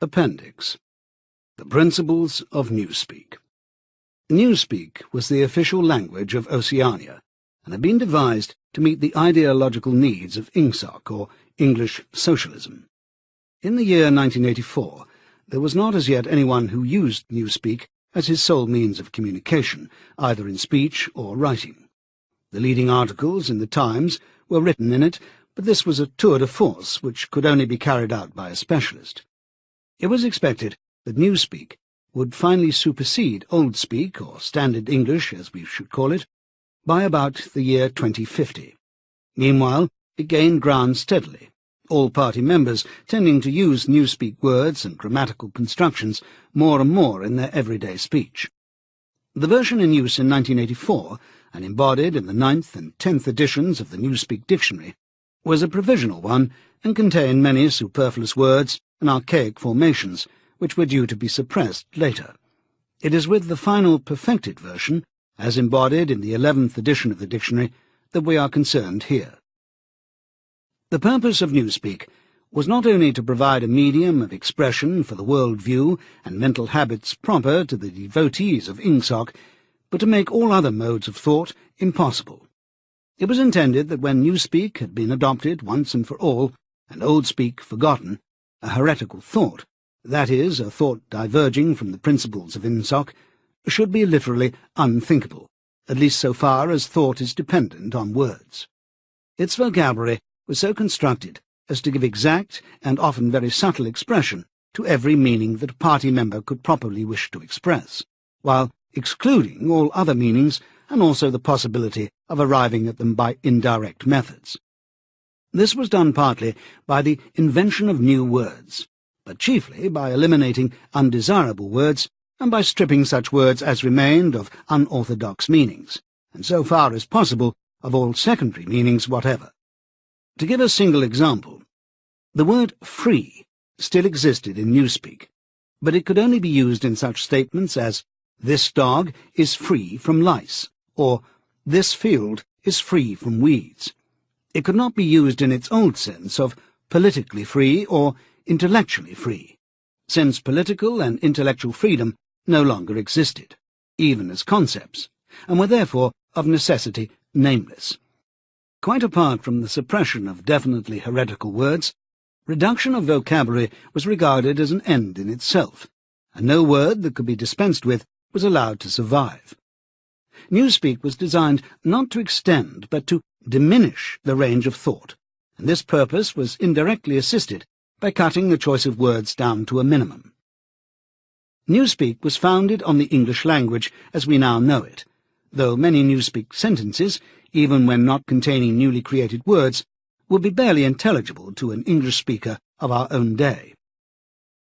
Appendix. The Principles of Newspeak. Newspeak was the official language of Oceania, and had been devised to meet the ideological needs of INGSOC, or English Socialism. In the year 1984, there was not as yet anyone who used Newspeak as his sole means of communication, either in speech or writing. The leading articles in the Times were written in it, but this was a tour de force which could only be carried out by a specialist. It was expected that Newspeak would finally supersede Oldspeak, or Standard English as we should call it, by about the year 2050. Meanwhile, it gained ground steadily, all party members tending to use Newspeak words and grammatical constructions more and more in their everyday speech. The version in use in 1984, and embodied in the 9th and 10th editions of the Newspeak Dictionary, was a provisional one and contained many superfluous words and archaic formations which were due to be suppressed later. It is with the final perfected version, as embodied in the 11th edition of the dictionary, that we are concerned here. The purpose of Newspeak was not only to provide a medium of expression for the world view and mental habits proper to the devotees of INGSOC, but to make all other modes of thought impossible. It was intended that when Newspeak had been adopted once and for all, and Oldspeak forgotten, a heretical thought, that is, a thought diverging from the principles of INGSOC, should be literally unthinkable, at least so far as thought is dependent on words. Its vocabulary was so constructed as to give exact and often very subtle expression to every meaning that a party member could properly wish to express, while excluding all other meanings and also the possibility of arriving at them by indirect methods. This was done partly by the invention of new words, but chiefly by eliminating undesirable words and by stripping such words as remained of unorthodox meanings, and so far as possible of all secondary meanings whatever. To give a single example, the word free still existed in Newspeak, but it could only be used in such statements as, "This dog is free from lice," or "This field is free from weeds." It could not be used in its old sense of politically free or intellectually free, since political and intellectual freedom no longer existed, even as concepts, and were therefore of necessity nameless. Quite apart from the suppression of definitely heretical words, reduction of vocabulary was regarded as an end in itself, and no word that could be dispensed with was allowed to survive. Newspeak was designed not to extend but to diminish the range of thought, and this purpose was indirectly assisted by cutting the choice of words down to a minimum. Newspeak was founded on the English language as we now know it, though many Newspeak sentences, even when not containing newly created words, would be barely intelligible to an English speaker of our own day.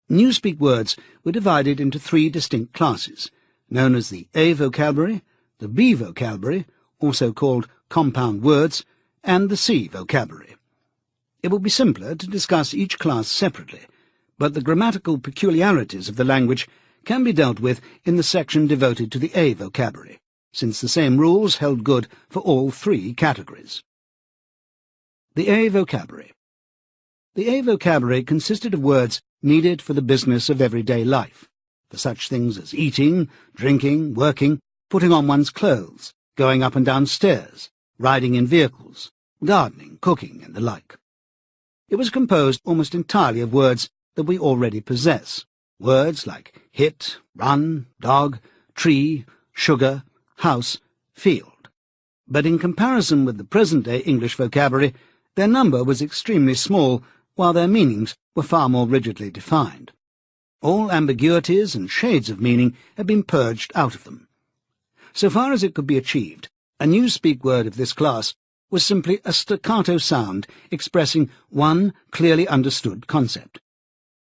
Newspeak words were divided into 3 distinct classes, known as the A vocabulary, the B vocabulary, also called compound words, and the C vocabulary. It will be simpler to discuss each class separately, but the grammatical peculiarities of the language can be dealt with in the section devoted to the A vocabulary, since the same rules held good for all 3 categories. The A vocabulary. The A vocabulary consisted of words needed for the business of everyday life, for such things as eating, drinking, working, putting on one's clothes, going up and down stairs, riding in vehicles, gardening, cooking, and the like. It was composed almost entirely of words that we already possess, words like hit, run, dog, tree, sugar, house, field. But in comparison with the present-day English vocabulary, their number was extremely small, while their meanings were far more rigidly defined. All ambiguities and shades of meaning had been purged out of them. So far as it could be achieved, a Newspeak word of this class was simply a staccato sound expressing one clearly understood concept.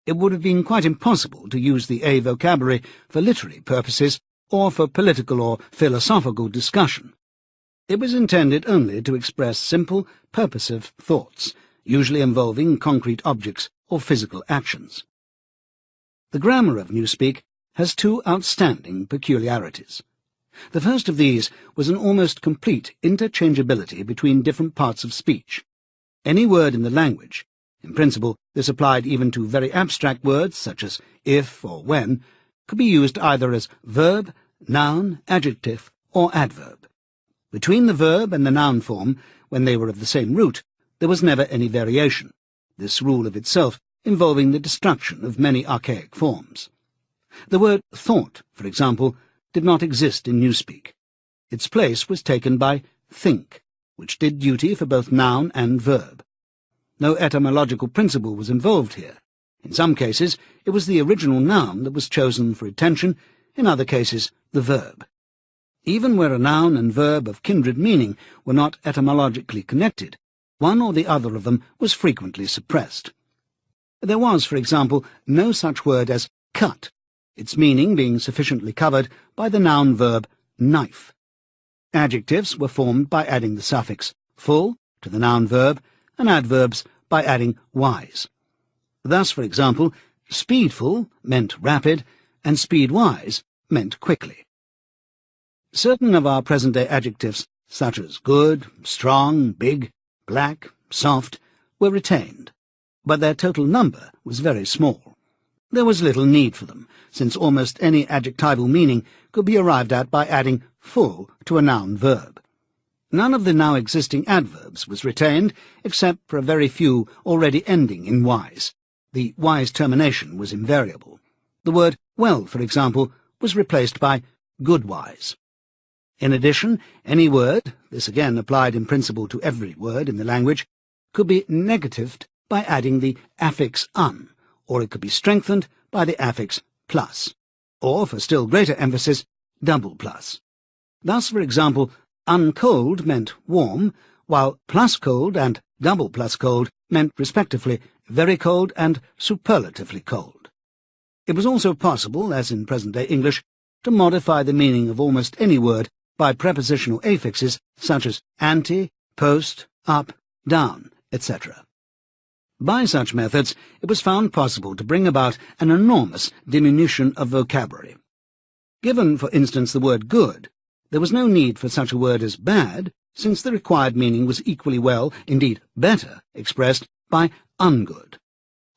It would have been quite impossible to use the A vocabulary for literary purposes or for political or philosophical discussion. It was intended only to express simple, purposive thoughts, usually involving concrete objects or physical actions. The grammar of Newspeak has 2 outstanding peculiarities. The first of these was an almost complete interchangeability between different parts of speech. Any word in the language, In principle, this applied even to very abstract words, such as if or when, could be used either as verb, noun, adjective, or adverb. Between the verb and the noun form, when they were of the same root, there was never any variation, this rule of itself involving the destruction of many archaic forms. The word thought, for example, did not exist in Newspeak. Its place was taken by think, which did duty for both noun and verb. No etymological principle was involved here. In some cases, it was the original noun that was chosen for intension, in other cases, the verb. Even where a noun and verb of kindred meaning were not etymologically connected, one or the other of them was frequently suppressed. There was, for example, no such word as cut, its meaning being sufficiently covered by the noun-verb knife. Adjectives were formed by adding the suffix full to the noun-verb, and adverbs by adding wise. Thus, for example, speedful meant rapid, and speedwise meant quickly. Certain of our present-day adjectives, such as good, strong, big, black, soft, were retained, but their total number was very small. There was little need for them, since almost any adjectival meaning could be arrived at by adding full to a noun-verb. None of the now existing adverbs was retained, except for a very few already ending in wise. The wise termination was invariable. The word well, for example, was replaced by goodwise. In addition, any word, this again applied in principle to every word in the language, could be negatived by adding the affix un, or it could be strengthened by the affix plus, or, for still greater emphasis, double plus. Thus, for example, uncold meant warm, while plus cold and double plus cold meant, respectively, very cold and superlatively cold. It was also possible, as in present-day English, to modify the meaning of almost any word by prepositional affixes such as ante, post, up, down, etc. By such methods, it was found possible to bring about an enormous diminution of vocabulary. Given, for instance, the word good, there was no need for such a word as bad, since the required meaning was equally well, indeed better, expressed by ungood.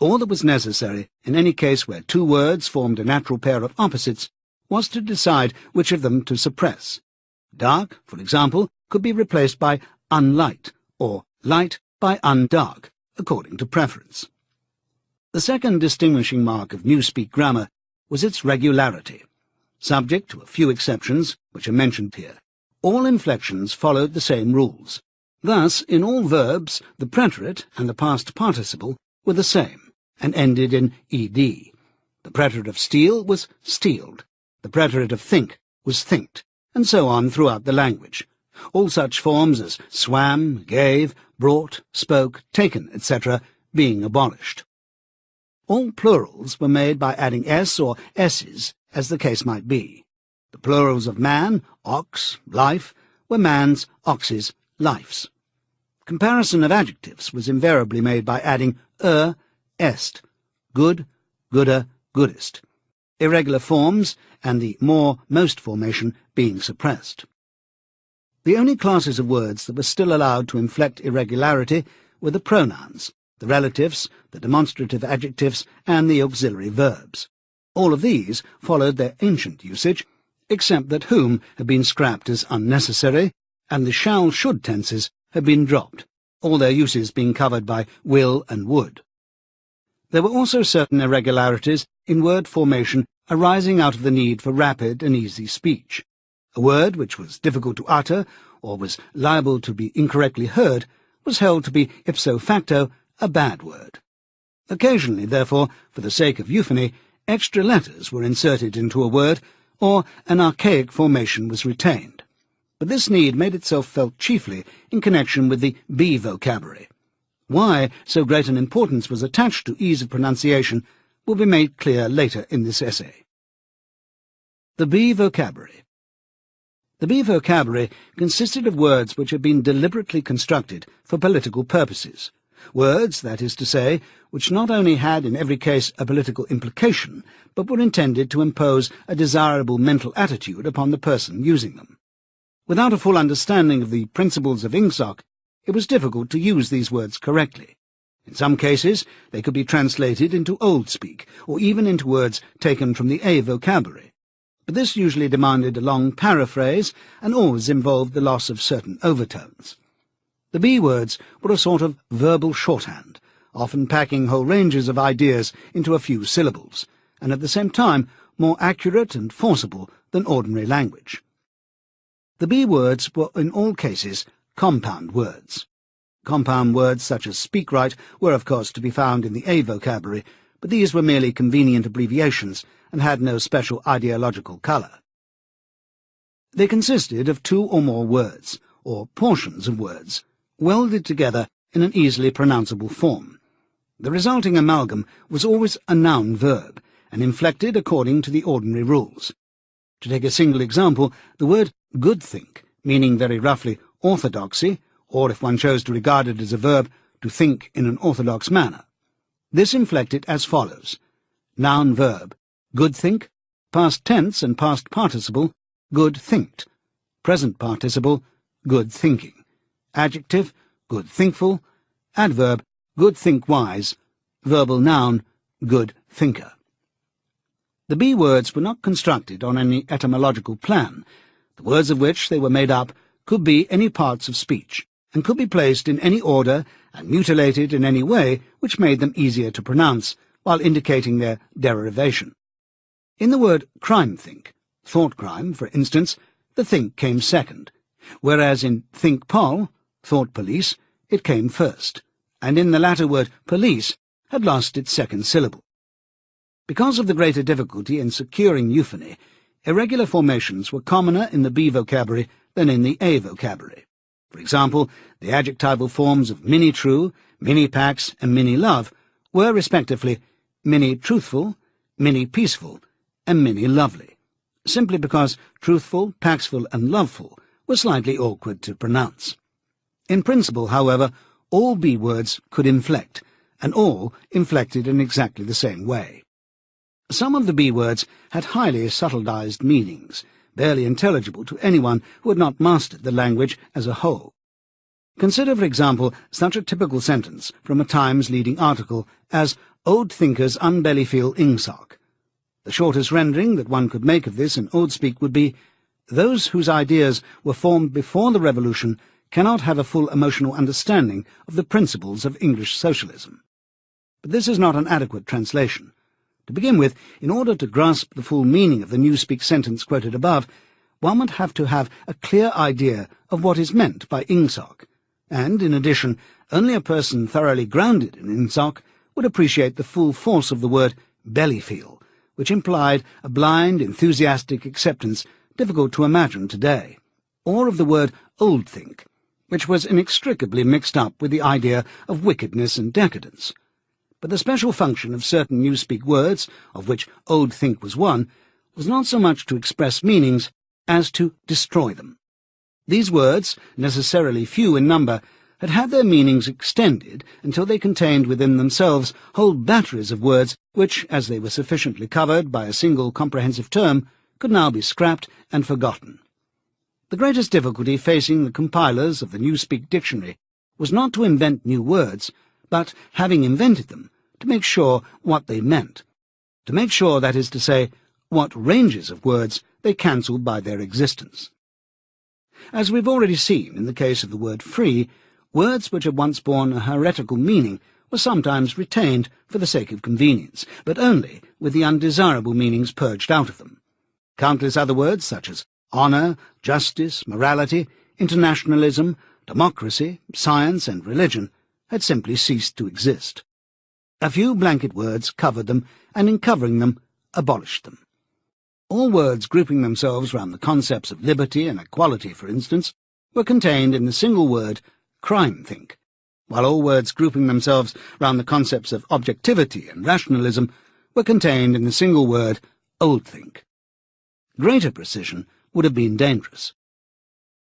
All that was necessary, in any case where two words formed a natural pair of opposites, was to decide which of them to suppress. Dark, for example, could be replaced by unlight, or light by undark, according to preference. The second distinguishing mark of Newspeak grammar was its regularity. Subject to a few exceptions, which are mentioned here, all inflections followed the same rules. Thus, in all verbs, the preterite and the past participle were the same, and ended in ed. The preterite of steal was stealed, the preterite of think was thinked, and so on throughout the language. All such forms as swam, gave, brought, spoke, taken, etc., being abolished. All plurals were made by adding s or s's, as the case might be. The plurals of man, ox, life, were man's, ox's, life's. Comparison of adjectives was invariably made by adding est, good, gooder, goodest. Irregular forms, and the more, most formation being suppressed. The only classes of words that were still allowed to inflect irregularity were the pronouns, the relatives, the demonstrative adjectives, and the auxiliary verbs. All of these followed their ancient usage, except that whom had been scrapped as unnecessary, and the shall-should tenses had been dropped, all their uses being covered by will and would. There were also certain irregularities in word formation arising out of the need for rapid and easy speech. A word which was difficult to utter, or was liable to be incorrectly heard, was held to be ipso facto a bad word. Occasionally, therefore, for the sake of euphony, extra letters were inserted into a word, or an archaic formation was retained. But this need made itself felt chiefly in connection with the B vocabulary. Why so great an importance was attached to ease of pronunciation will be made clear later in this essay. The B vocabulary. The B vocabulary consisted of words which had been deliberately constructed for political purposes. Words, that is to say, which not only had in every case a political implication, but were intended to impose a desirable mental attitude upon the person using them. Without a full understanding of the principles of Ingsoc, it was difficult to use these words correctly. In some cases, they could be translated into Old Speak, or even into words taken from the A vocabulary, but this usually demanded a long paraphrase and always involved the loss of certain overtones. The B words were a sort of verbal shorthand, often packing whole ranges of ideas into a few syllables, and at the same time more accurate and forcible than ordinary language. The B words were in all cases compound words. Compound words such as speak right were of course to be found in the A vocabulary, but these were merely convenient abbreviations and had no special ideological colour. They consisted of two or more words, or portions of words, welded together in an easily pronounceable form. The resulting amalgam was always a noun-verb, and inflected according to the ordinary rules. To take a single example, the word good think, meaning very roughly orthodoxy, or if one chose to regard it as a verb, to think in an orthodox manner. This inflected as follows: noun-verb, good think, past tense and past participle, good thinked, present participle, good thinking, adjective, good thinkful, adverb, good think wise, verbal noun, good thinker. The B words were not constructed on any etymological plan. The words of which they were made up could be any parts of speech, and could be placed in any order and mutilated in any way which made them easier to pronounce, while indicating their derivation. In the word crime-think, thought-crime, for instance, the think came second, whereas in think-pol, thought-police, it came first, and in the latter word police had lost its second syllable. Because of the greater difficulty in securing euphony, irregular formations were commoner in the B vocabulary than in the A vocabulary. For example, the adjectival forms of mini-true, mini-pax, and mini-love were, respectively, mini-truthful, mini-peaceful, and mini-lovely, simply because truthful, paxful, and loveful were slightly awkward to pronounce. In principle, however, all B words could inflect, and all inflected in exactly the same way. Some of the B words had highly subtilized meanings, barely intelligible to anyone who had not mastered the language as a whole. Consider, for example, such a typical sentence from a Times leading article as "Old thinkers unbellyfeel ingsoc." The shortest rendering that one could make of this in Old Speak would be, "Those whose ideas were formed before the Revolution cannot have a full emotional understanding of the principles of English socialism." But this is not an adequate translation. To begin with, in order to grasp the full meaning of the Newspeak sentence quoted above, one would have to have a clear idea of what is meant by ingsoc, and, in addition, only a person thoroughly grounded in ingsoc would appreciate the full force of the word bellyfeel, which implied a blind, enthusiastic acceptance difficult to imagine today, or of the word old think, which was inextricably mixed up with the idea of wickedness and decadence. But the special function of certain Newspeak words, of which old think was one, was not so much to express meanings as to destroy them. These words, necessarily few in number, had had their meanings extended until they contained within themselves whole batteries of words which, as they were sufficiently covered by a single comprehensive term, could now be scrapped and forgotten. The greatest difficulty facing the compilers of the Newspeak dictionary was not to invent new words, but, having invented them, to make sure what they meant. To make sure, that is to say, what ranges of words they cancelled by their existence. As we've already seen in the case of the word free, words which had once borne a heretical meaning were sometimes retained for the sake of convenience, but only with the undesirable meanings purged out of them. Countless other words, such as honour, justice, morality, internationalism, democracy, science, and religion, had simply ceased to exist. A few blanket words covered them, and in covering them, abolished them. All words grouping themselves round the concepts of liberty and equality, for instance, were contained in the single word crime-think, while all words grouping themselves round the concepts of objectivity and rationalism were contained in the single word old-think. Greater precision would have been dangerous.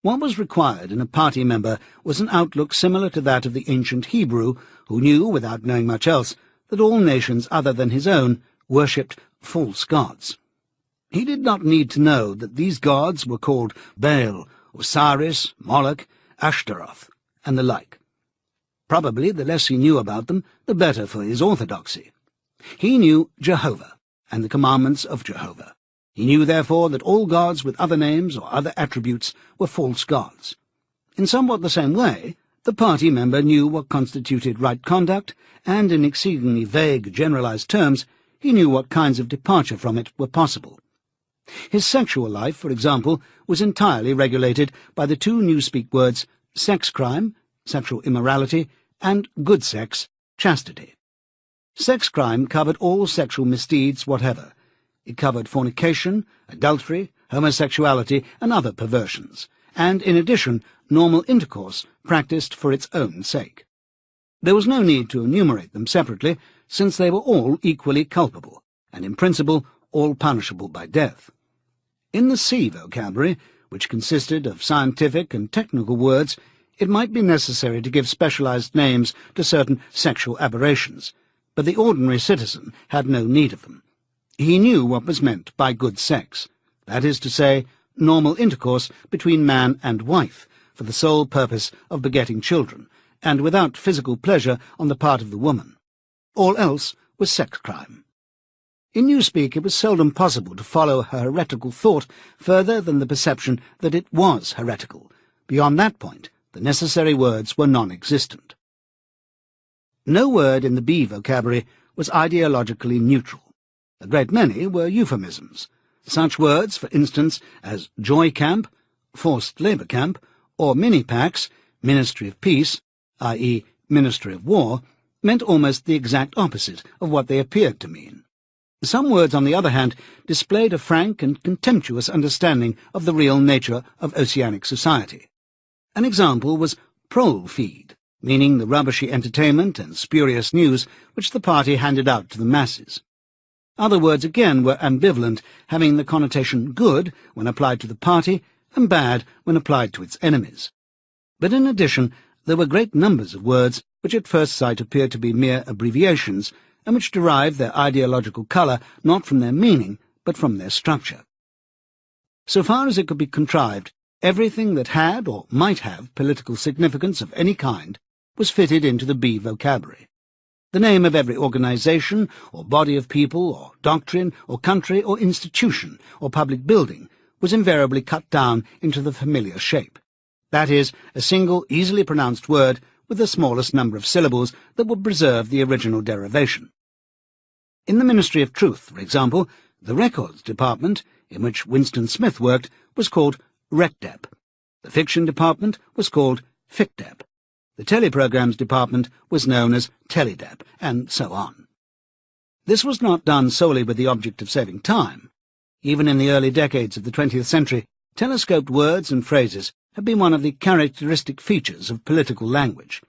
What was required in a party member was an outlook similar to that of the ancient Hebrew, who knew, without knowing much else, that all nations other than his own worshipped false gods. He did not need to know that these gods were called Baal, Osiris, Moloch, Ashtaroth, and the like. Probably the less he knew about them, the better for his orthodoxy. He knew Jehovah, and the commandments of Jehovah. He knew, therefore, that all gods with other names or other attributes were false gods. In somewhat the same way, the party member knew what constituted right conduct, and in exceedingly vague, generalized terms, he knew what kinds of departure from it were possible. His sexual life, for example, was entirely regulated by the two newspeak words sex crime, sexual immorality, and good sex, chastity. Sex crime covered all sexual misdeeds whatever. It covered fornication, adultery, homosexuality, and other perversions, and, in addition, normal intercourse practiced for its own sake. There was no need to enumerate them separately, since they were all equally culpable, and in principle all punishable by death. In the C vocabulary, which consisted of scientific and technical words, it might be necessary to give specialized names to certain sexual aberrations, but the ordinary citizen had no need of them. He knew what was meant by good sex, that is to say, normal intercourse between man and wife, for the sole purpose of begetting children, and without physical pleasure on the part of the woman. All else was sex crime. In newspeak it was seldom possible to follow her heretical thought further than the perception that it was heretical. Beyond that point, the necessary words were non-existent. No word in the B vocabulary was ideologically neutral. A great many were euphemisms. Such words, for instance, as joy camp, forced labour camp, or mini-pax, Ministry of Peace, i.e. Ministry of War, meant almost the exact opposite of what they appeared to mean. Some words, on the other hand, displayed a frank and contemptuous understanding of the real nature of oceanic society. An example was prole feed, meaning the rubbishy entertainment and spurious news which the party handed out to the masses. Other words again were ambivalent, having the connotation good when applied to the party and bad when applied to its enemies. But in addition, there were great numbers of words which at first sight appeared to be mere abbreviations, and which derived their ideological colour not from their meaning, but from their structure. So far as it could be contrived, everything that had or might have political significance of any kind was fitted into the B vocabulary. The name of every organization, or body of people, or doctrine, or country, or institution, or public building was invariably cut down into the familiar shape. That is, a single, easily pronounced word with the smallest number of syllables that would preserve the original derivation. In the Ministry of Truth, for example, the Records Department, in which Winston Smith worked, was called RecDep. The Fiction Department was called FicDep. The Teleprograms Department was known as TeleDep, and so on. This was not done solely with the object of saving time. Even in the early decades of the 20th century, telescoped words and phrases had been one of the characteristic features of political language,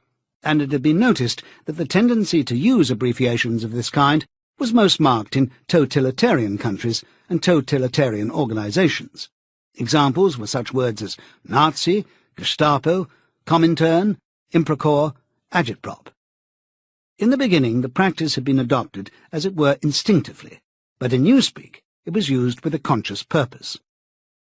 and it had been noticed that the tendency to use abbreviations of this kind was most marked in totalitarian countries and totalitarian organizations. Examples were such words as Nazi, Gestapo, Comintern, Improcore, Agitprop. In the beginning, the practice had been adopted, as it were, instinctively, but in newspeak it was used with a conscious purpose.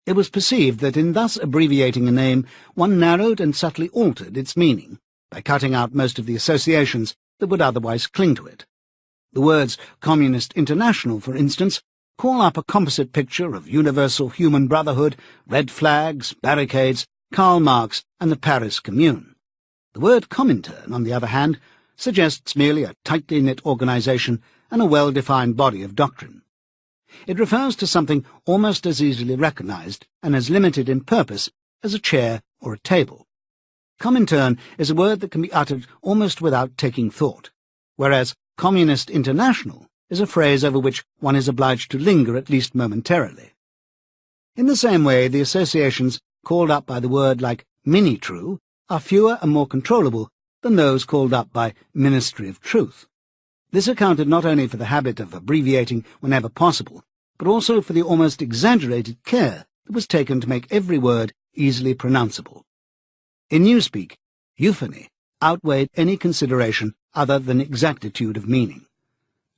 It was perceived that in thus abbreviating a name, one narrowed and subtly altered its meaning, by cutting out most of the associations that would otherwise cling to it. The words Communist International, for instance, call up a composite picture of universal human brotherhood, red flags, barricades, Karl Marx, and the Paris Commune. The word Comintern, on the other hand, suggests merely a tightly knit organization and a well-defined body of doctrine. It refers to something almost as easily recognized and as limited in purpose as a chair or a table. Comintern is a word that can be uttered almost without taking thought, whereas Communist International is a phrase over which one is obliged to linger at least momentarily. In the same way, the associations called up by the word like mini-true are fewer and more controllable than those called up by Ministry of Truth. This accounted not only for the habit of abbreviating whenever possible, but also for the almost exaggerated care that was taken to make every word easily pronounceable. In newspeak, euphony outweighed any consideration other than exactitude of meaning.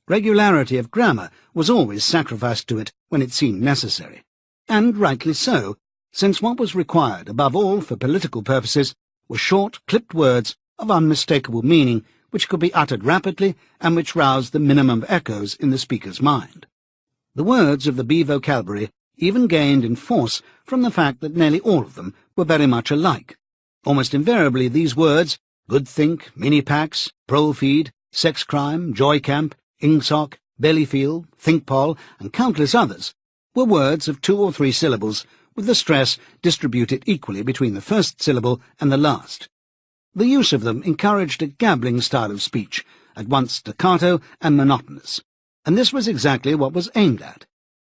Regularity of grammar was always sacrificed to it when it seemed necessary, and rightly so, since what was required above all for political purposes were short, clipped words of unmistakable meaning, which could be uttered rapidly and which roused the minimum of echoes in the speaker's mind. The words of the B vocabulary even gained in force from the fact that nearly all of them were very much alike. Almost invariably these words, good think, mini-pax, prole-feed, sex crime, joy camp, ingsoc, bellyfield, thinkpol, and countless others, were words of 2 or 3 syllables, with the stress distributed equally between the first syllable and the last. The use of them encouraged a gabbling style of speech, at once staccato and monotonous, and this was exactly what was aimed at.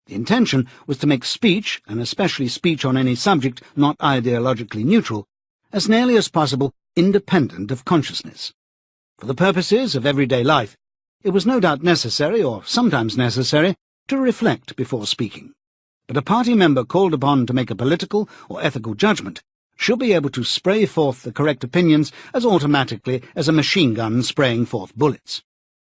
The intention was to make speech, and especially speech on any subject not ideologically neutral, as nearly as possible independent of consciousness. For the purposes of everyday life, it was no doubt necessary, or sometimes necessary, to reflect before speaking. But a party member called upon to make a political or ethical judgment should be able to spray forth the correct opinions as automatically as a machine gun spraying forth bullets.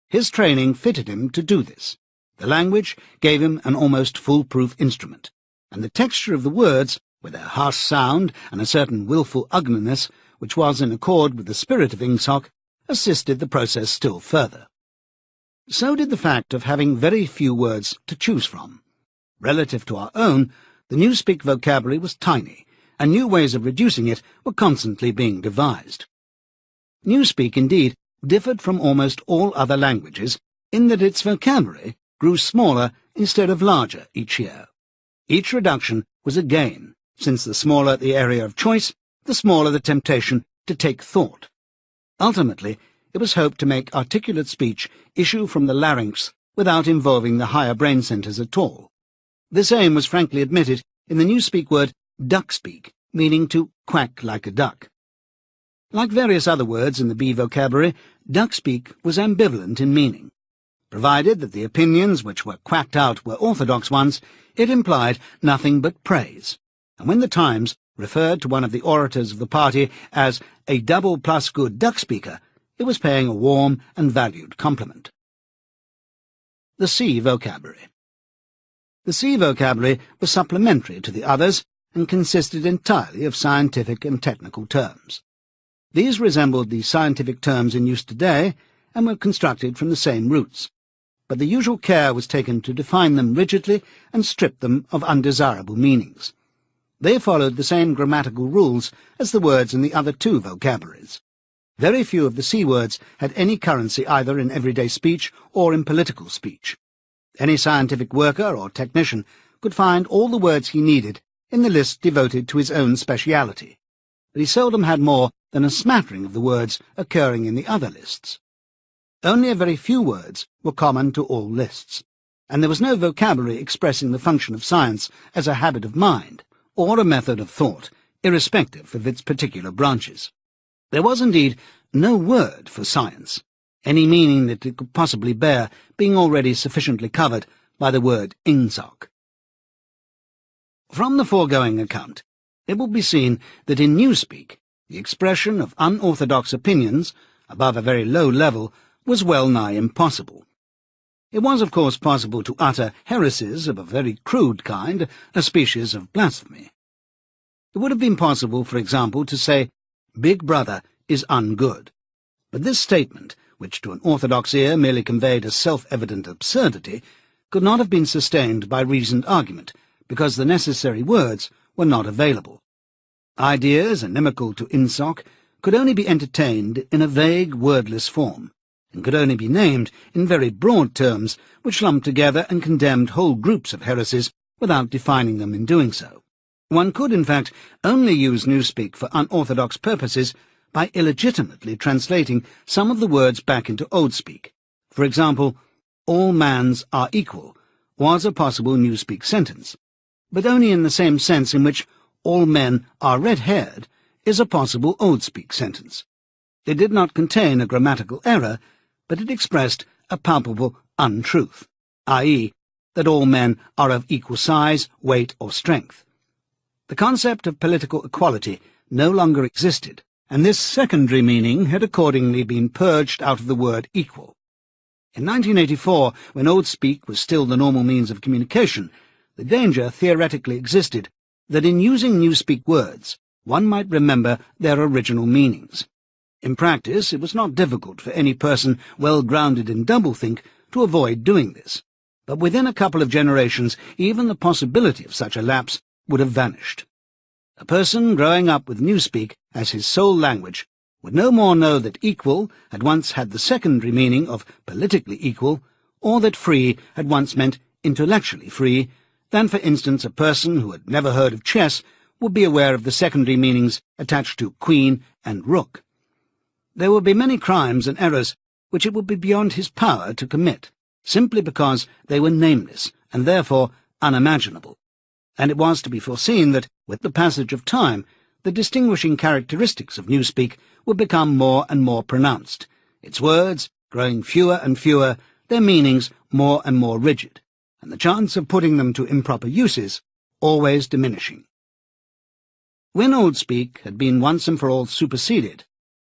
His training fitted him to do this. The language gave him an almost foolproof instrument, and the texture of the words, with their harsh sound and a certain wilful ugliness, which was in accord with the spirit of ingsoc, assisted the process still further. So did the fact of having very few words to choose from. Relative to our own, the Newspeak vocabulary was tiny, and new ways of reducing it were constantly being devised. Newspeak, indeed, differed from almost all other languages in that its vocabulary grew smaller instead of larger each year. Each reduction was a gain, since the smaller the area of choice, the smaller the temptation to take thought. Ultimately, it was hoped to make articulate speech issue from the larynx without involving the higher brain centres at all. This aim was frankly admitted in the Newspeak word duckspeak, meaning to quack like a duck. Like various other words in the B vocabulary, duckspeak was ambivalent in meaning. Provided that the opinions which were quacked out were orthodox ones, it implied nothing but praise, and when the Times referred to one of the orators of the party as a double plus good duck speaker, it was paying a warm and valued compliment. The C vocabulary. The C vocabulary was supplementary to the others and consisted entirely of scientific and technical terms. These resembled the scientific terms in use today and were constructed from the same roots, but the usual care was taken to define them rigidly and strip them of undesirable meanings. They followed the same grammatical rules as the words in the other 2 vocabularies. Very few of the C words had any currency either in everyday speech or in political speech. Any scientific worker or technician could find all the words he needed in the list devoted to his own speciality, but he seldom had more than a smattering of the words occurring in the other lists. Only a very few words were common to all lists, and there was no vocabulary expressing the function of science as a habit of mind, or a method of thought, irrespective of its particular branches. There was indeed no word for science, any meaning that it could possibly bear being already sufficiently covered by the word ingsoc. From the foregoing account, it will be seen that in Newspeak, the expression of unorthodox opinions, above a very low level, was well nigh impossible. It was, of course, possible to utter heresies of a very crude kind, a species of blasphemy. It would have been possible, for example, to say, Big Brother is ungood. But this statement, which to an orthodox ear merely conveyed a self-evident absurdity, could not have been sustained by reasoned argument, because the necessary words were not available. Ideas inimical to ingsoc could only be entertained in a vague, wordless form, and could only be named in very broad terms which lumped together and condemned whole groups of heresies without defining them in doing so. One could, in fact, only use Newspeak for unorthodox purposes by illegitimately translating some of the words back into Old Speak. For example, all mans are equal was a possible Newspeak sentence, but only in the same sense in which all men are red-haired is a possible Old Speak sentence. It did not contain a grammatical error, but it expressed a palpable untruth, i.e., that all men are of equal size, weight, or strength. The concept of political equality no longer existed, and this secondary meaning had accordingly been purged out of the word equal. In 1984, when Old Speak was still the normal means of communication, the danger theoretically existed that in using Newspeak words, one might remember their original meanings. In practice, it was not difficult for any person well grounded in doublethink to avoid doing this, but within a couple of generations even the possibility of such a lapse would have vanished. A person growing up with Newspeak as his sole language would no more know that equal had once had the secondary meaning of politically equal, or that free had once meant intellectually free, than, for instance, a person who had never heard of chess would be aware of the secondary meanings attached to queen and rook. There would be many crimes and errors which it would be beyond his power to commit, simply because they were nameless and therefore unimaginable, and it was to be foreseen that, with the passage of time, the distinguishing characteristics of Newspeak would become more and more pronounced, its words growing fewer and fewer, their meanings more and more rigid, and the chance of putting them to improper uses always diminishing. When Oldspeak had been once and for all superseded,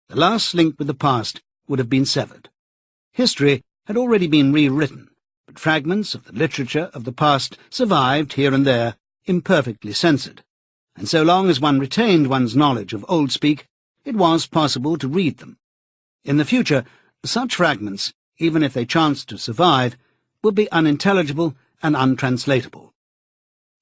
the last link with the past would have been severed. History had already been rewritten, but fragments of the literature of the past survived here and there, imperfectly censored, and so long as one retained one's knowledge of Oldspeak, it was possible to read them. In the future, such fragments, even if they chanced to survive, would be unintelligible and untranslatable.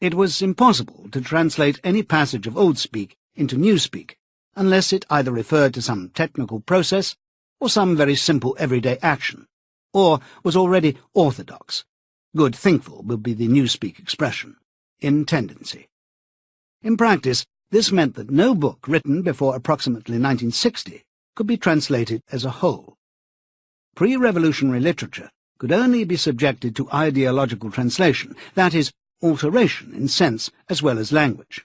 It was impossible to translate any passage of Oldspeak into Newspeak, unless it either referred to some technical process, or some very simple everyday action, or was already orthodox. Good thinkful would be the Newspeak expression, in tendency. In practice, this meant that no book written before approximately 1960 could be translated as a whole. Pre-revolutionary literature could only be subjected to ideological translation, that is, alteration in sense as well as language.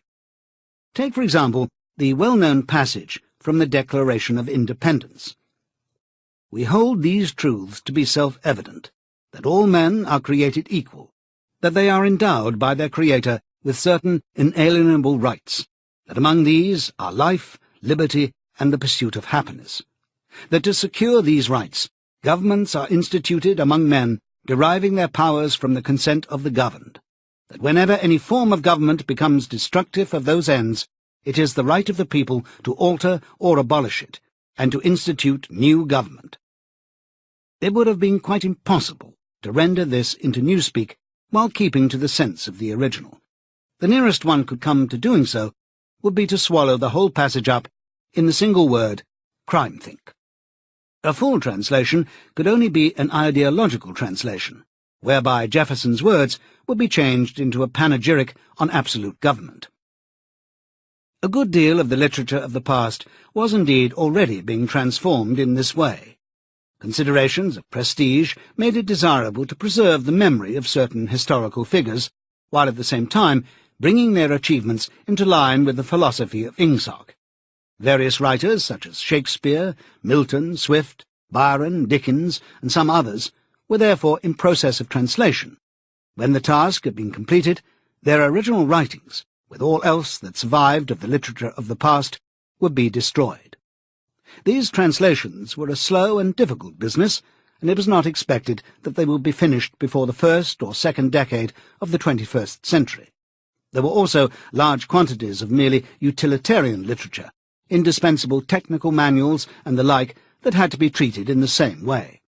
Take, for example, the well-known passage from the Declaration of Independence. We hold these truths to be self-evident, that all men are created equal, that they are endowed by their Creator with certain inalienable rights, that among these are life, liberty, and the pursuit of happiness, that to secure these rights, governments are instituted among men, deriving their powers from the consent of the governed, that whenever any form of government becomes destructive of those ends, it is the right of the people to alter or abolish it, and to institute new government. It would have been quite impossible to render this into Newspeak while keeping to the sense of the original. The nearest one could come to doing so would be to swallow the whole passage up in the single word, crime-think. A full translation could only be an ideological translation, whereby Jefferson's words would be changed into a panegyric on absolute government. A good deal of the literature of the past was indeed already being transformed in this way. Considerations of prestige made it desirable to preserve the memory of certain historical figures, while at the same time bringing their achievements into line with the philosophy of Ingsoc. Various writers, such as Shakespeare, Milton, Swift, Byron, Dickens, and some others, were therefore in process of translation. When the task had been completed, their original writings, with all else that survived of the literature of the past, would be destroyed. These translations were a slow and difficult business, and it was not expected that they would be finished before the first or second decade of the 21st century. There were also large quantities of merely utilitarian literature, indispensable technical manuals and the like, that had to be treated in the same way.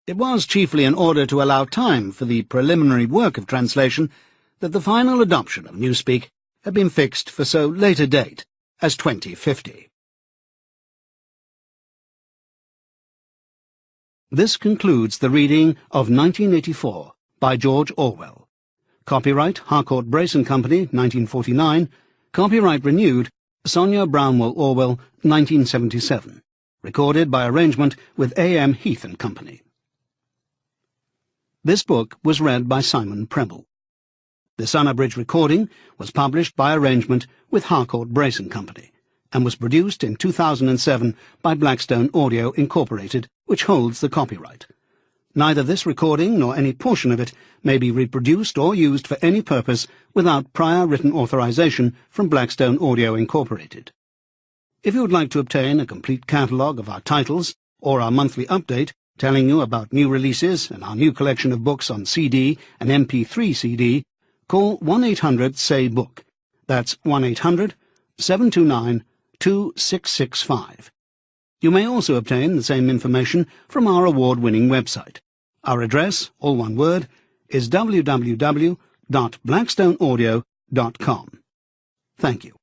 It was chiefly in order to allow time for the preliminary work of translation that the final adoption of Newspeak had been fixed for so late a date as 2050. This concludes the reading of 1984 by George Orwell. Copyright Harcourt Brace & Company, 1949. Copyright renewed, Sonia Brownwell Orwell, 1977. Recorded by arrangement with A.M. Heath & Company. This book was read by Simon Preble. This unabridged recording was published by arrangement with Harcourt Brace & Company, and was produced in 2007 by Blackstone Audio Incorporated, which holds the copyright. Neither this recording nor any portion of it may be reproduced or used for any purpose without prior written authorization from Blackstone Audio Incorporated. If you would like to obtain a complete catalogue of our titles, or our monthly update telling you about new releases and our new collection of books on CD and MP3 CD, call 1-800-SAY-BOOK. That's 1-800-729-2665. You may also obtain the same information from our award-winning website. Our address, all one word, is www.blackstoneaudio.com. Thank you.